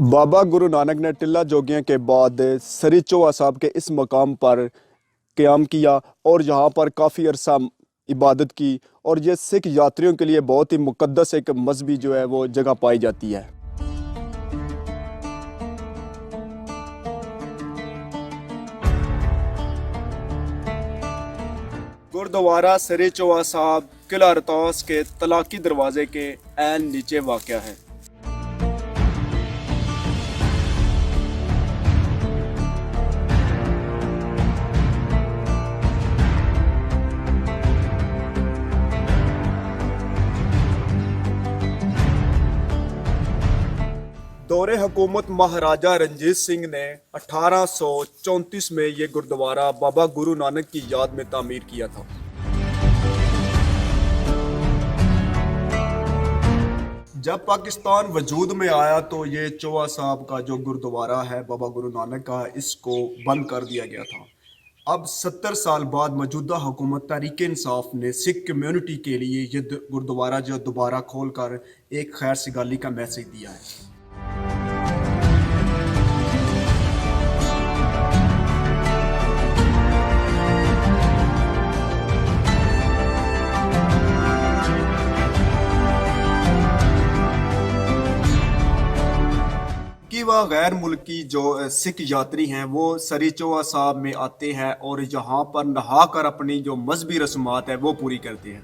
बाबा गुरु नानक ने टिल्ला जोगियां के बाद सरी चौहा साहब के इस मकाम पर क़याम किया और यहाँ पर काफ़ी अरसा इबादत की। और ये सिख यात्रियों के लिए बहुत ही मुक़द्दस एक मजहबी जो है वो जगह पाई जाती है। गुरुद्वारा सरी चौहा साहब किला रोहतास के तलाकी दरवाजे के ऐन नीचे वाक़या है। दौरे हुकूमत महाराजा रंजीत सिंह ने 1834 में ये गुरुद्वारा बाबा गुरु नानक की याद में तामीर किया था। जब पाकिस्तान वजूद में आया तो ये चौहा साहब का जो गुरुद्वारा है बाबा गुरु नानक का, इसको बंद कर दिया गया था। अब 70 साल बाद मौजूदा हुकूमत तहरीक इंसाफ ने सिख कम्युनिटी के लिए ये गुरुद्वारा जो दोबारा खोलकर एक खैर सगाली का मैसेज दिया है। कि वह गैर मुल्की जो सिख यात्री हैं वो सरी चौहा साहब में आते हैं और यहाँ पर नहा कर अपनी जो मजहबी रस्मात है वो पूरी करते हैं।